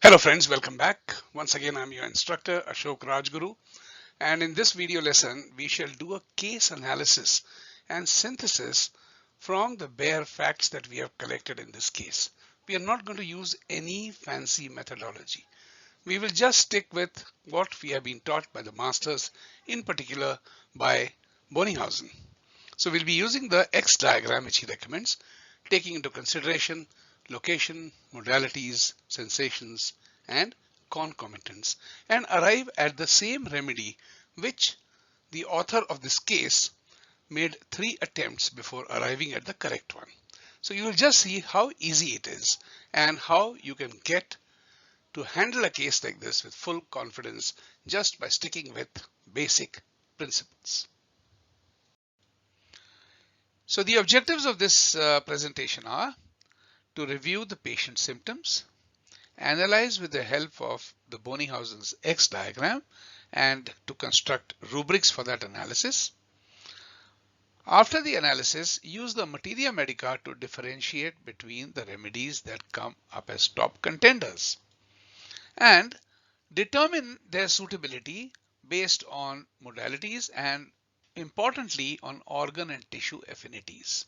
Hello friends, welcome back. Once again, I'm your instructor Ashok Rajguru, and in this video lesson, we shall do a case analysis and synthesis from the bare facts that we have collected in this case. We are not going to use any fancy methodology. We will just stick with what we have been taught by the masters, in particular by Bonninghausen. So we'll be using the X diagram which he recommends, taking into consideration location, modalities, sensations, and concomitants, and arrive at the same remedy which the author of this case made 3 attempts before arriving at the correct one. So you will just see how easy it is and how you can get to handle a case like this with full confidence just by sticking with basic principles. So the objectives of this presentation are to review the patient's symptoms, analyze with the help of the Bonninghausen's X diagram, and to construct rubrics for that analysis. After the analysis, use the materia medica to differentiate between the remedies that come up as top contenders and determine their suitability based on modalities and importantly on organ and tissue affinities.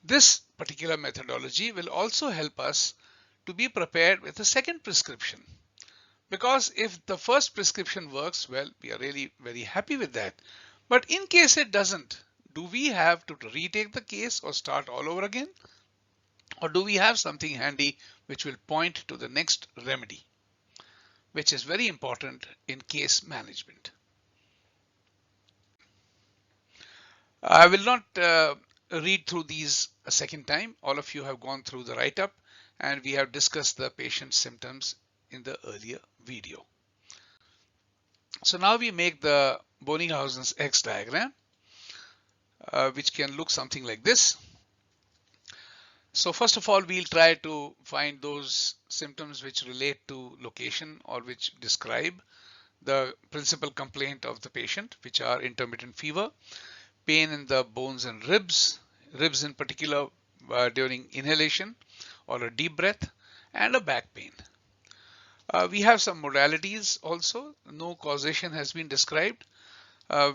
This particular methodology will also help us to be prepared with a second prescription, because if the first prescription works well, we are really very happy with that. But in case it doesn't, do we have to retake the case or start all over again? Or do we have something handy which will point to the next remedy, which is very important in case management? I will not read through these a second time. All of you have gone through the write-up and we have discussed the patient's symptoms in the earlier video. So now we make the Bonninghausen's X diagram, which can look something like this. So first of all, we'll try to find those symptoms which relate to location or which describe the principal complaint of the patient, which are intermittent fever, pain in the bones and ribs in particular during inhalation or a deep breath, and a back pain. We have some modalities also. No causation has been described.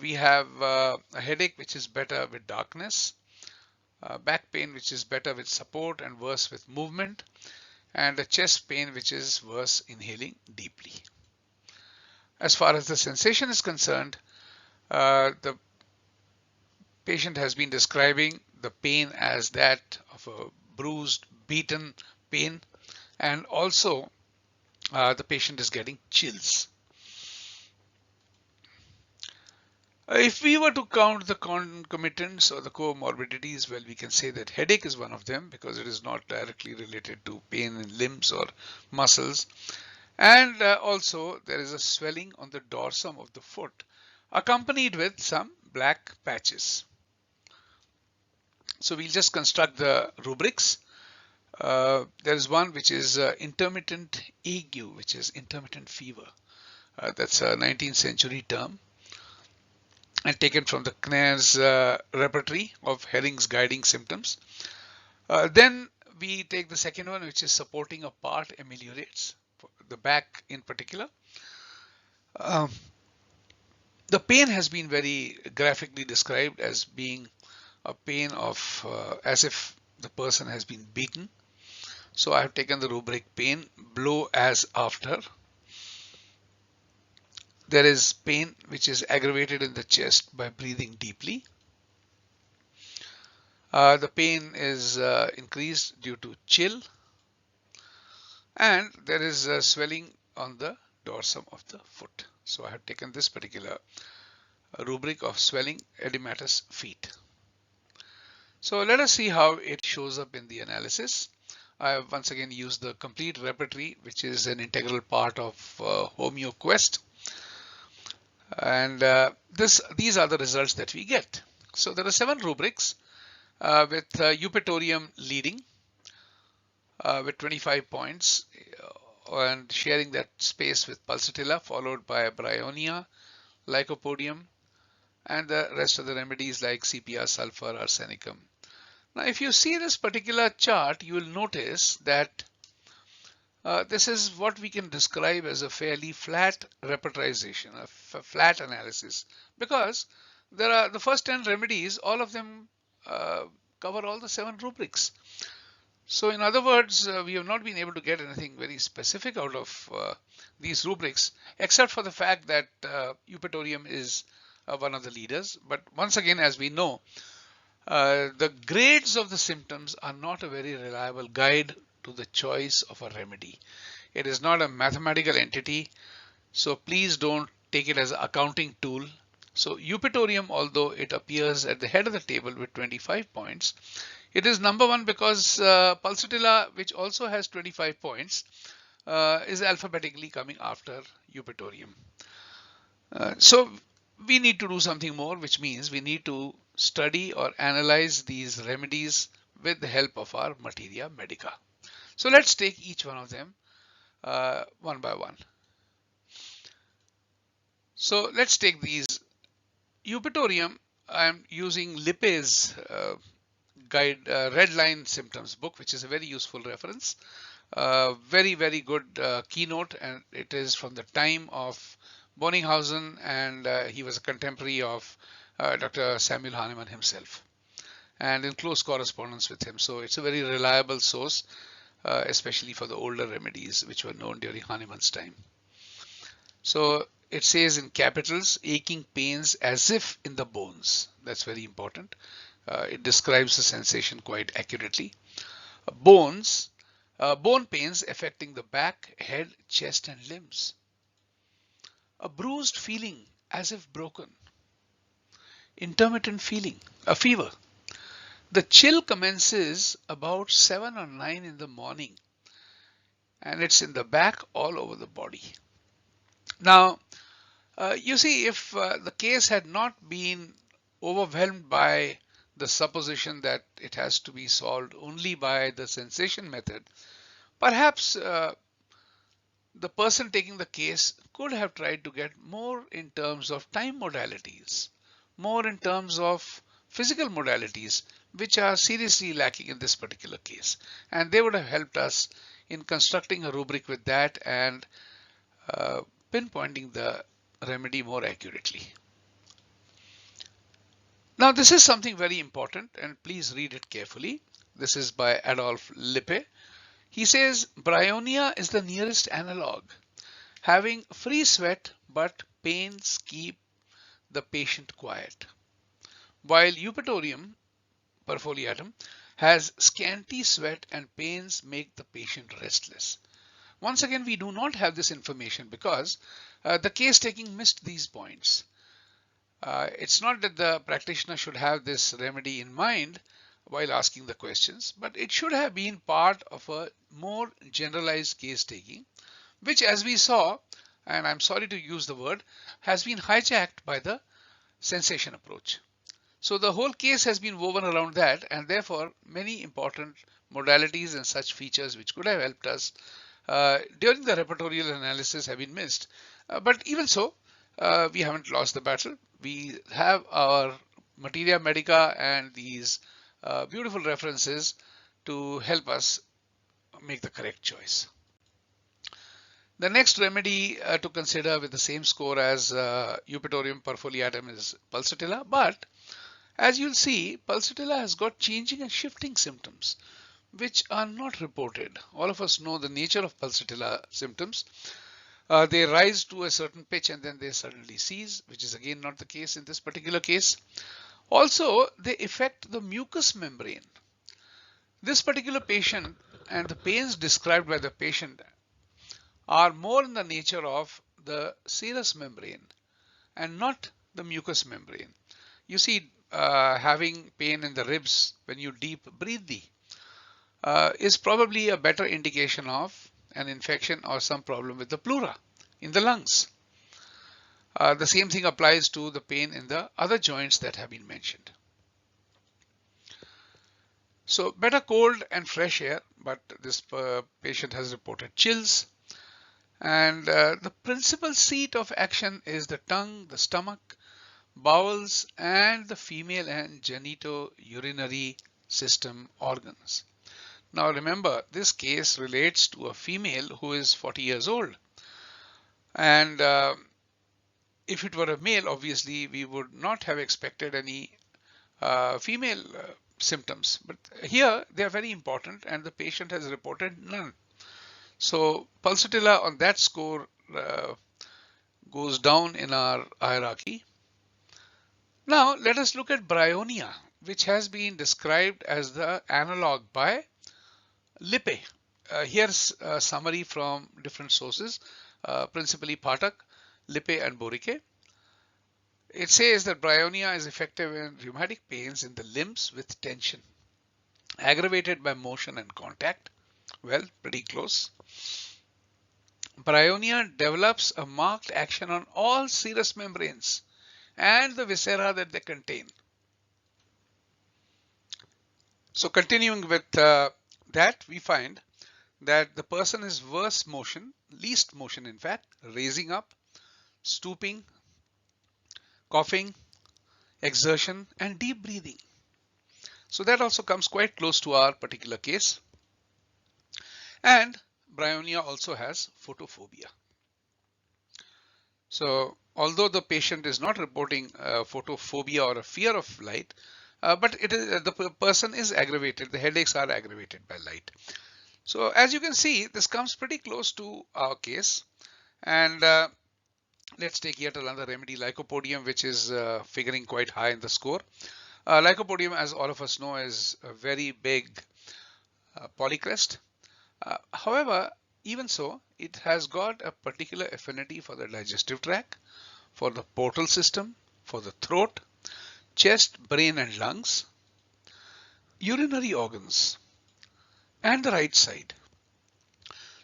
We have a headache which is better with darkness, back pain which is better with support and worse with movement, and a chest pain which is worse inhaling deeply. As far as the sensation is concerned, the patient has been describing the pain as that of a bruised, beaten pain, and also the patient is getting chills. If we were to count the concomitants or the comorbidities, well, we can say that headache is one of them because it is not directly related to pain in limbs or muscles. And also there is a swelling on the dorsum of the foot accompanied with some black patches. So we'll just construct the rubrics. There is one which is intermittent ague, which is intermittent fever. That's a 19th century term and taken from the Kner's repertory of Herring's guiding symptoms. Then we take the second one, which is supporting a part ameliorates, the back in particular. The pain has been very graphically described as being a pain of as if the person has been beaten. So I have taken the rubric pain, blow as after. There is pain which is aggravated in the chest by breathing deeply. The pain is increased due to chill, and there is swelling on the dorsum of the foot. So I have taken this particular rubric of swelling edematous feet. So let us see how it shows up in the analysis. I have once again used the complete repertory, which is an integral part of HomeoQuest. And these are the results that we get. So there are 7 rubrics with eupatorium leading with 25 points and sharing that space with pulsatilla, followed by bryonia, lycopodium, and the rest of the remedies like CPR, sulfur, arsenicum. Now, if you see this particular chart, you will notice that This is what we can describe as a fairly flat repertorization, a flat analysis, because there are the first 10 remedies, all of them uh, cover all the 7 rubrics. So in other words, we have not been able to get anything very specific out of these rubrics, except for the fact that eupatorium is one of the leaders. But once again, as we know, the grades of the symptoms are not a very reliable guide to the choice of a remedy. It is not a mathematical entity, so please don't take it as an accounting tool. So eupatorium, although it appears at the head of the table with 25 points, it is number one because pulsatilla, which also has 25 points, is alphabetically coming after eupatorium. So we need to do something more, which means we need to study or analyze these remedies with the help of our materia medica. So let's take each one of them one by one. So let's take these. Eupatorium, I'm using Lupus guide red line symptoms book, which is a very useful reference. Very good keynote, and it is from the time of Bonninghausen, and he was a contemporary of Dr. Samuel Hahnemann himself, and in close correspondence with him. So it's a very reliable source, especially for the older remedies which were known during Hahnemann's time. So it says in capitals, aching pains as if in the bones. That's very important. It describes the sensation quite accurately. Bones, bone pains affecting the back, head, chest, and limbs. A bruised feeling as if broken. Intermittent feeling, a fever. The chill commences about 7 or 9 in the morning, and it's in the back all over the body. Now, you see, if the case had not been overwhelmed by the supposition that it has to be solved only by the sensation method, perhaps the person taking the case could have tried to get more in terms of time modalities, more in terms of physical modalities, which are seriously lacking in this particular case. And they would have helped us in constructing a rubric with that and pinpointing the remedy more accurately. Now, this is something very important, and please read it carefully. This is by Adolf Lippe. He says bryonia is the nearest analog, having free sweat but pains keep the patient quiet, while eupatorium perfoliatum has scanty sweat and pains make the patient restless. Once again, we do not have this information because the case taking missed these points. It's not that the practitioner should have this remedy in mind while asking the questions, but it should have been part of a more generalized case taking, which, as we saw, and I'm sorry to use the word, has been hijacked by the sensation approach. So the whole case has been woven around that, and therefore many important modalities and such features which could have helped us during the repertorial analysis have been missed. But even so, we haven't lost the battle. We have our materia medica and these beautiful references to help us make the correct choice. The next remedy to consider with the same score as eupatorium perfoliatum is pulsatilla, but as you'll see, pulsatilla has got changing and shifting symptoms which are not reported. All of us know the nature of pulsatilla symptoms. They rise to a certain pitch and then they suddenly cease, which is again not the case in this particular case. Also, they affect the mucous membrane. This particular patient and the pains described by the patient are more in the nature of the serous membrane and not the mucous membrane. You see, having pain in the ribs when you deep breathe is probably a better indication of an infection or some problem with the pleura in the lungs. The same thing applies to the pain in the other joints that have been mentioned. So better cold and fresh air, but this patient has reported chills. And the principal seat of action is the tongue, the stomach, bowels, and the female and genitourinary system organs. Now remember, this case relates to a female who is 40 years old. And if it were a male, obviously we would not have expected any female symptoms. But here they are very important and the patient has reported none. So pulsatilla on that score goes down in our hierarchy. Now let us look at bryonia, which has been described as the analog by Lippe. Here's a summary from different sources, principally Patak, Lippe and Borike. It says that bryonia is effective in rheumatic pains in the limbs with tension, aggravated by motion and contact. Well, pretty close. Bryonia develops a marked action on all serous membranes and the viscera that they contain. So continuing with that, we find that the person is worse motion, least motion in fact, raising up, stooping, coughing, exertion, and deep breathing. So that also comes quite close to our particular case. And bryonia also has photophobia. So although the patient is not reporting photophobia or a fear of light, but it is, the person is aggravated, the headaches are aggravated by light. So as you can see, this comes pretty close to our case. And let's take yet another remedy, lycopodium, which is figuring quite high in the score. Lycopodium, as all of us know, is a very big polycrest. However, even so, it has got a particular affinity for the digestive tract, for the portal system, for the throat, chest, brain and lungs, urinary organs, and the right side.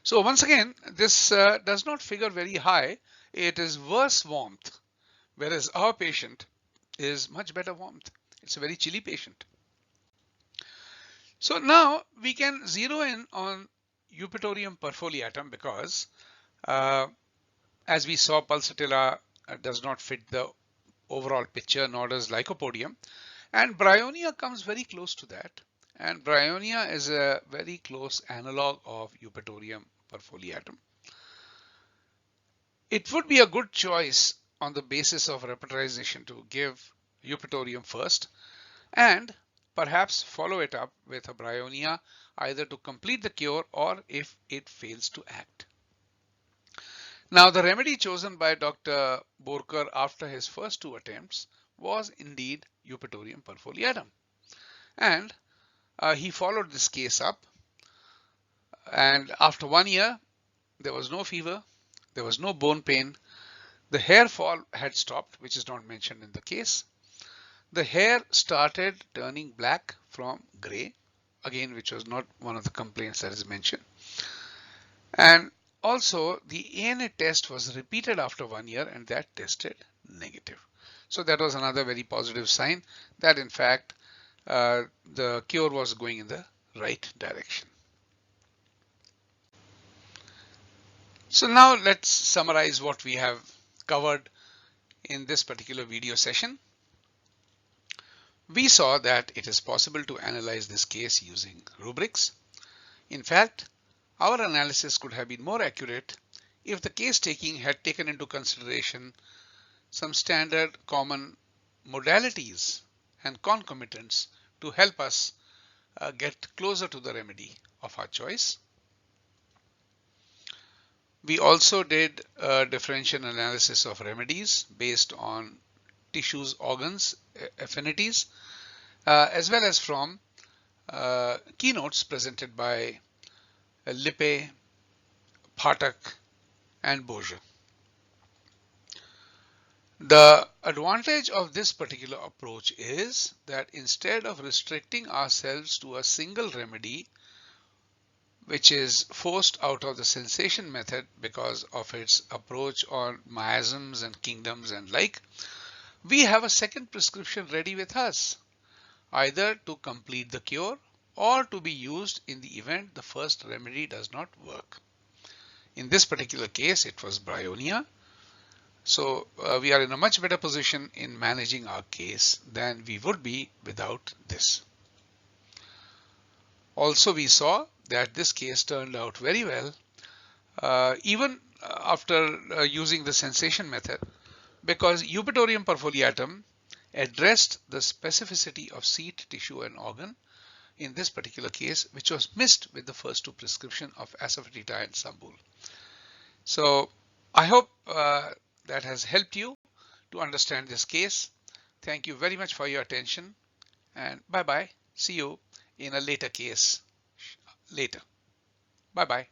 So once again, this does not figure very high. It is worse warmth, whereas our patient is much better warmth. It's a very chilly patient. So now we can zero in on Eupatorium perfoliatum because as we saw, pulsatilla does not fit the overall picture, nor does lycopodium. And bryonia comes very close to that. And bryonia is a very close analog of Eupatorium perfoliatum. It would be a good choice on the basis of repertorization to give Eupatorium first and perhaps follow it up with a bryonia either to complete the cure or if it fails to act. Now the remedy chosen by Dr. Borkar after his first two attempts was indeed Eupatorium perfoliatum, and he followed this case up, and after 1 year there was no fever, there was no bone pain, the hair fall had stopped, which is not mentioned in the case. The hair started turning black from grey, again which was not one of the complaints that is mentioned. And also the ANA test was repeated after 1 year and that tested negative. So that was another very positive sign that in fact the cure was going in the right direction. So now let's summarize what we have covered in this particular video session. We saw that it is possible to analyze this case using rubrics. In fact, our analysis could have been more accurate if the case taking had taken into consideration some standard common modalities and concomitants to help us get closer to the remedy of our choice. We also did a differential analysis of remedies based on tissues, organs, affinities, as well as from keynotes presented by Lippe, Patak, and Bourgeois. The advantage of this particular approach is that instead of restricting ourselves to a single remedy, which is forced out of the sensation method because of its approach on miasms and kingdoms and like, we have a second prescription ready with us, either to complete the cure or to be used in the event the first remedy does not work. In this particular case, it was bryonia. So we are in a much better position in managing our case than we would be without this. Also, we saw that this case turned out very well, even after using the sensation method, because Eupatorium perfoliatum addressed the specificity of seat, tissue, and organ in this particular case, which was missed with the first two prescription of asafoetida and Sambul. So I hope that has helped you to understand this case. Thank you very much for your attention, and bye bye. See you in a later case later. Bye bye.